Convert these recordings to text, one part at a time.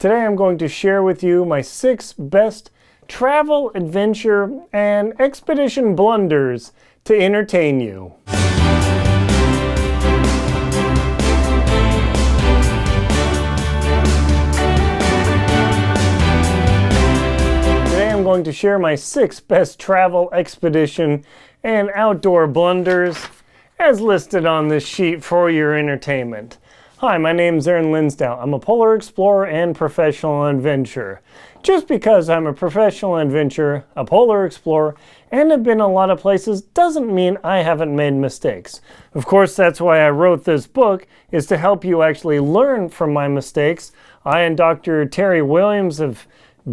Today I'm going to share with you my 6 best travel, adventure, and expedition blunders to entertain you. Today I'm going to share my 6 best travel, expedition, and outdoor blunders as listed on this sheet for your entertainment. Hi, my name's Linsdau. I'm a polar explorer and professional adventurer. Just because I'm a professional adventurer, a polar explorer, and have been a lot of places doesn't mean I haven't made mistakes. Of course, that's why I wrote this book, is to help you actually learn from my mistakes. I and Dr. Terry Williams have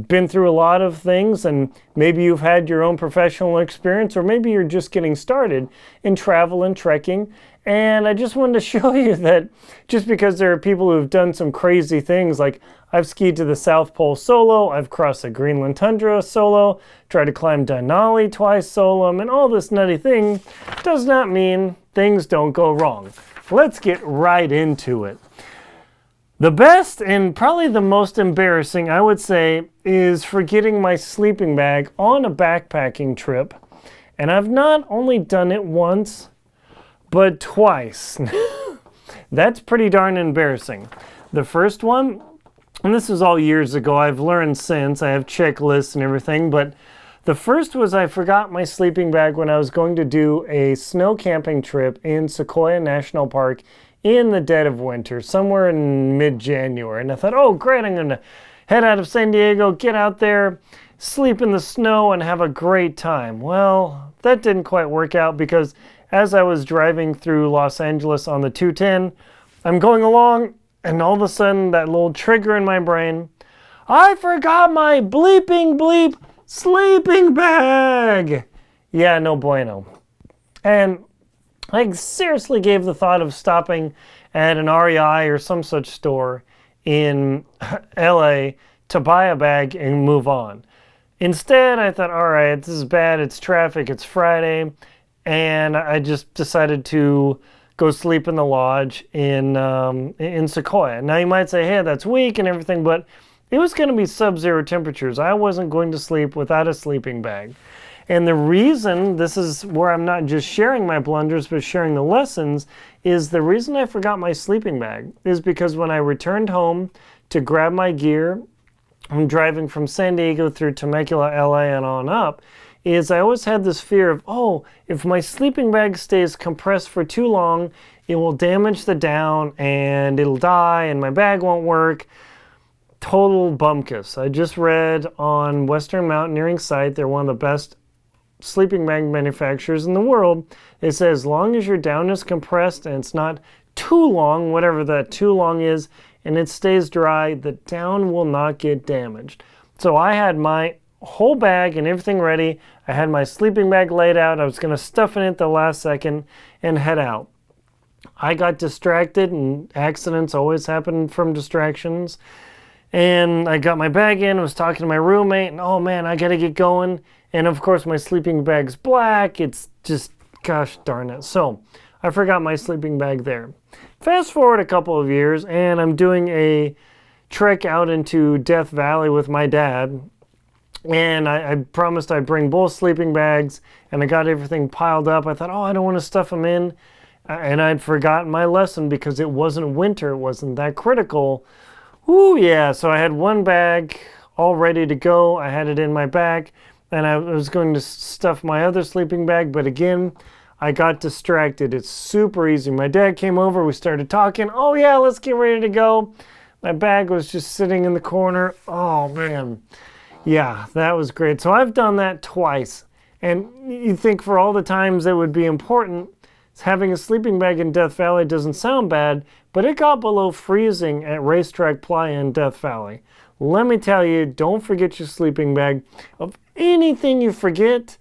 been through a lot of things, and maybe you've had your own professional experience, or maybe you're just getting started in travel and trekking. And I just wanted to show you that just because there are people who've done some crazy things, like I've skied to the South Pole solo, I've crossed the Greenland tundra solo, tried to climb Denali twice solo, and all this nutty thing, does not mean things don't go wrong. Let's get right into it. The best and probably the most embarrassing, I would say, is forgetting my sleeping bag on a backpacking trip. And I've not only done it once, but twice. That's pretty darn embarrassing. The first one, and this was all years ago, I've learned since, I have checklists and everything, but the first was I forgot my sleeping bag when I was going to do a snow camping trip in Sequoia National Park in the dead of winter, somewhere in mid-January. And I thought, oh great, I'm gonna head out of San Diego, get out there, sleep in the snow, and have a great time. Well, that didn't quite work out, because as I was driving through Los Angeles on the 210, I'm going along, and all of a sudden, that little trigger in my brain, I forgot my bleeping bleep sleeping bag! Yeah, no bueno. And I seriously gave the thought of stopping at an REI or some such store in LA to buy a bag and move on. Instead, I thought, all right, this is bad, it's traffic, it's Friday, and I just decided to go sleep in the lodge in Sequoia. Now you might say, hey, that's weak and everything, but it was going to be sub-zero temperatures. I wasn't going to sleep without a sleeping bag. And the reason, this is where I'm not just sharing my blunders, but sharing the lessons, is the reason I forgot my sleeping bag is because when I returned home to grab my gear, I'm driving from San Diego through Temecula, LA, and on up, is I always had this fear of, oh, if my sleeping bag stays compressed for too long, it will damage the down and it'll die and my bag won't work. Total bumkus. I just read on Western Mountaineering site, they're one of the best sleeping bag manufacturers in the world. It says as long as your down is compressed and it's not too long, whatever that too long is, and it stays dry, the down will not get damaged. So I had my whole bag and everything ready. I had my sleeping bag laid out. I was going to stuff in it the last second and head out. I got distracted, and accidents always happen from distractions. And I got my bag in, was talking to my roommate, and oh man, I got to get going. And of course my sleeping bag's black. It's just, gosh darn it. So I forgot my sleeping bag there. Fast forward a couple of years, and I'm doing a trek out into Death Valley with my dad. And I promised I'd bring both sleeping bags, and I got everything piled up. I thought, oh, I don't want to stuff them in. And I'd forgotten my lesson because it wasn't winter. It wasn't that critical. Ooh, yeah. So I had one bag all ready to go. I had it in my bag, and I was going to stuff my other sleeping bag. But again, I got distracted. It's super easy. My dad came over. We started talking. Oh, yeah, let's get ready to go. My bag was just sitting in the corner. Oh, man. Yeah, that was great. So I've done that twice. And you think for all the times that would be important, having a sleeping bag in Death Valley doesn't sound bad, but it got below freezing at Racetrack Playa in Death Valley. Let me tell you, don't forget your sleeping bag. Of anything you forget,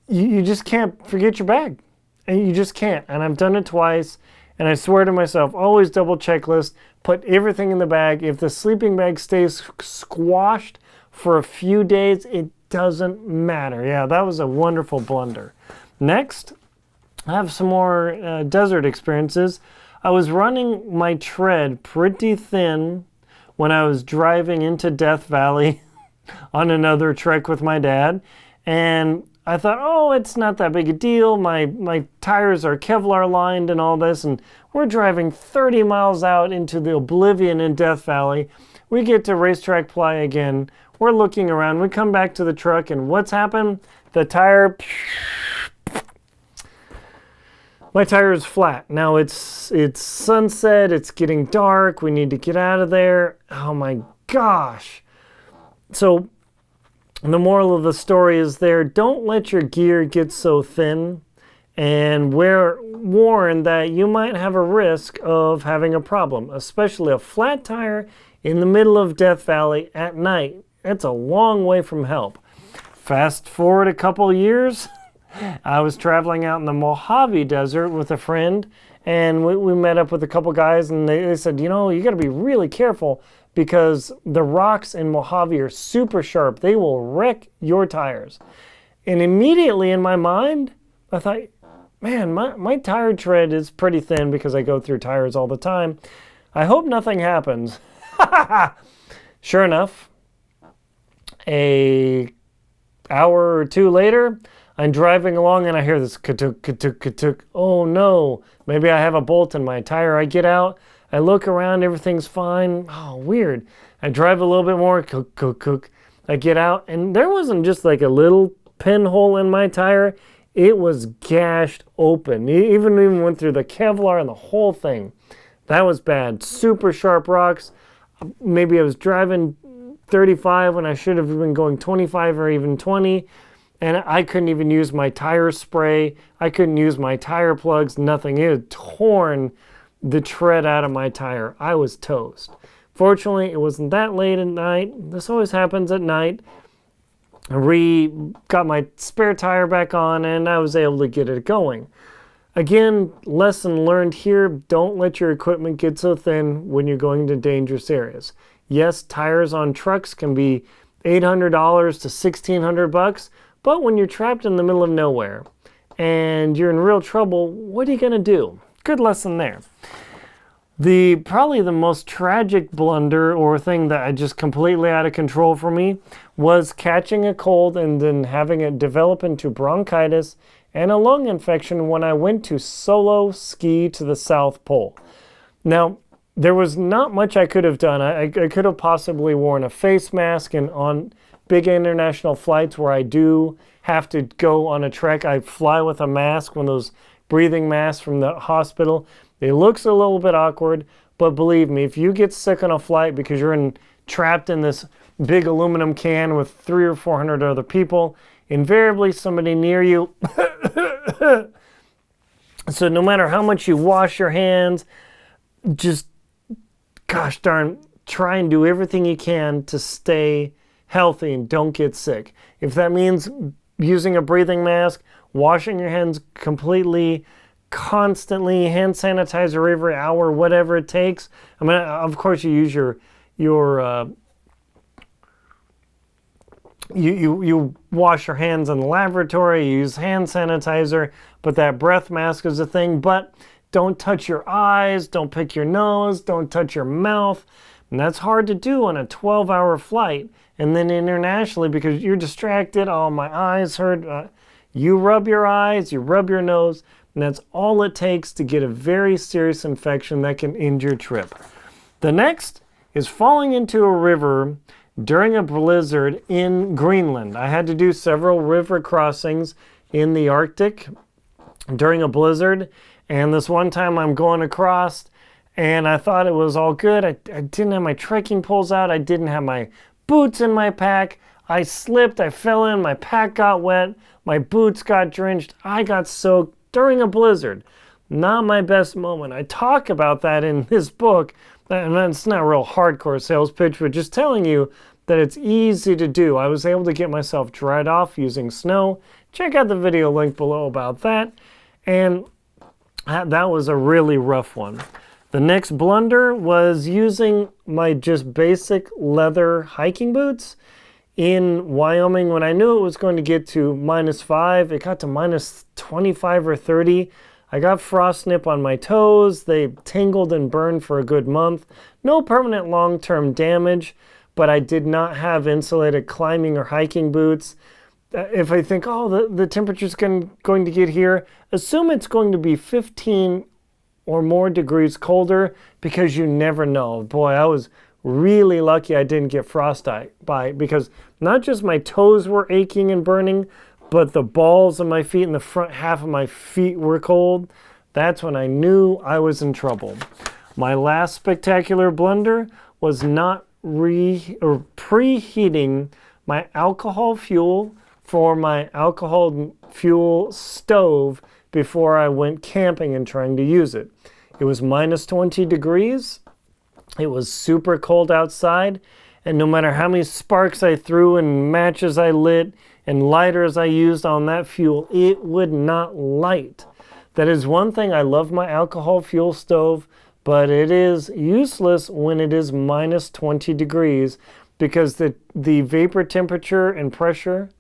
you just can't forget your bag. And you just can't. And I've done it twice. And I swear to myself, always double checklist, put everything in the bag. If the sleeping bag stays squashed for a few days, it doesn't matter. Yeah, that was a wonderful blunder. Next, I have some more desert experiences. I was running my tread pretty thin when I was driving into Death Valley on another trek with my dad. And I thought, oh, it's not that big a deal. My tires are Kevlar lined and all this. And we're driving 30 miles out into the oblivion in Death Valley. We get to Racetrack Playa again. We're looking around. We come back to the truck, and what's happened? The tire... My tire is flat. Now it's sunset. It's getting dark. We need to get out of there. Oh, my gosh. So the moral of the story is there, don't let your gear get so thin, and we're warned that you might have a risk of having a problem, especially a flat tire in the middle of Death Valley at night. It's a long way from help. Fast forward a couple years, I was traveling out in the Mojave Desert with a friend, and we met up with a couple guys, and they said, you know, you got to be really careful because the rocks in Mojave are super sharp. They will wreck your tires. And immediately in my mind, I thought, man, my tire tread is pretty thin because I go through tires all the time. I hope nothing happens. Sure enough, an hour or two later, I'm driving along and I hear this ka-tuk, ka-tuk, ka-tuk. Oh no, maybe I have a bolt in my tire. I get out, I look around, everything's fine. Oh, weird. I drive a little bit more, cook, cook, cook. I get out, and there wasn't just like a little pinhole in my tire. It was gashed open. It even went through the Kevlar and the whole thing. That was bad. Super sharp rocks. Maybe I was driving 35 when I should have been going 25 or even 20. And I couldn't even use my tire spray. I couldn't use my tire plugs, nothing. It had torn the tread out of my tire. I was toast. Fortunately, it wasn't that late at night. This always happens at night. I got my spare tire back on, and I was able to get it going. Again, lesson learned here, don't let your equipment get so thin when you're going to dangerous areas. Yes, tires on trucks can be $800 to $1,600, but when you're trapped in the middle of nowhere and you're in real trouble, what are you going to do? Good lesson there. Probably the most tragic blunder or thing that I just completely out of control for me was catching a cold and then having it develop into bronchitis and a lung infection when I went to solo ski to the South Pole. Now, there was not much I could have done. I could have possibly worn a face mask, and on big international flights where I do have to go on a trek, I fly with a mask, one of those breathing masks from the hospital. It looks a little bit awkward, but believe me, if you get sick on a flight because you're trapped in this big aluminum can with 300 or 400 other people, invariably somebody near you. So no matter how much you wash your hands, just, gosh darn, try and do everything you can to stay healthy and don't get sick. If that means using a breathing mask, washing your hands completely, constantly, hand sanitizer every hour, whatever it takes. I mean, of course, you use you wash your hands in the laboratory, you use hand sanitizer, but that breath mask is a thing. But don't touch your eyes, don't pick your nose, don't touch your mouth. And that's hard to do on a 12-hour flight. And then internationally, because you're distracted, oh, my eyes hurt. You rub your eyes, you rub your nose, and that's all it takes to get a very serious infection that can end your trip. The next is falling into a river during a blizzard in Greenland. I had to do several river crossings in the Arctic during a blizzard, and this one time I'm going across, and I thought it was all good. I didn't have my trekking poles out. I didn't have my boots in my pack. I slipped, I fell in, my pack got wet, my boots got drenched, I got soaked during a blizzard. Not my best moment. I talk about that in this book, and it's not a real hardcore sales pitch, but just telling you that it's easy to do. I was able to get myself dried off using snow. Check out the video link below about that. And that was a really rough one. The next blunder was using my just basic leather hiking boots in Wyoming when I knew it was going to get to -5. It got to -25 or 30. I got frost nip on my toes. They tingled and burned for a good month. No permanent long-term damage, but I did not have insulated climbing or hiking boots. If I think, oh, the temperature's going to get here, assume it's going to be 15 or more degrees colder, because you never know. Boy, I was really lucky I didn't get frostbite, because not just my toes were aching and burning, but the balls of my feet and the front half of my feet were cold. That's when I knew I was in trouble. My last spectacular blunder was not preheating my alcohol fuel for my alcohol fuel stove before I went camping and trying to use it. It was minus 20 degrees. It was super cold outside, and no matter how many sparks I threw and matches I lit and lighters I used on that fuel, it would not light. That is one thing. I love my alcohol fuel stove, but it is useless when it is minus 20 degrees, because the vapor temperature and pressure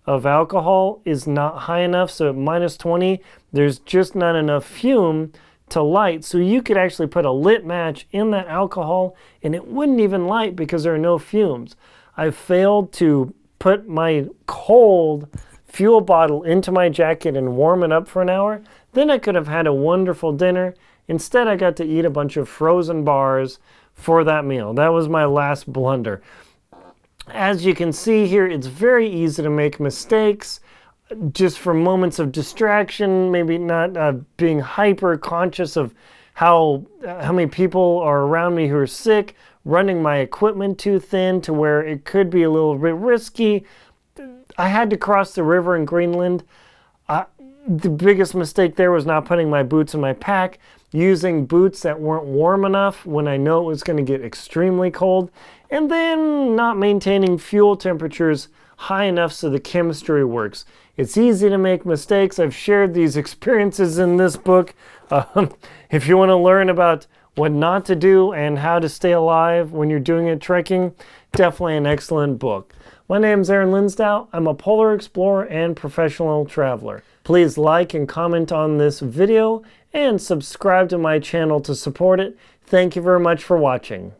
of alcohol is not high enough. So at minus 20, there's just not enough fume to light. So you could actually put a lit match in that alcohol and it wouldn't even light because there are no fumes. I failed to put my cold fuel bottle into my jacket and warm it up for an hour. Then I could have had a wonderful dinner. Instead, I got to eat a bunch of frozen bars for that meal. That was my last blunder. As you can see here, it's very easy to make mistakes just for moments of distraction, maybe not being hyper conscious of how many people are around me who are sick, running my equipment too thin to where it could be a little bit risky. I had to cross the river in Greenland. The biggest mistake there was not putting my boots in my pack, using boots that weren't warm enough when I know it was going to get extremely cold, and then not maintaining fuel temperatures high enough so the chemistry works. It's easy to make mistakes. I've shared these experiences in this book. If you want to learn about what not to do and how to stay alive when you're doing it trekking, definitely an excellent book. My name is Linsdau. I'm a polar explorer and professional traveler. Please like and comment on this video and subscribe to my channel to support it. Thank you very much for watching.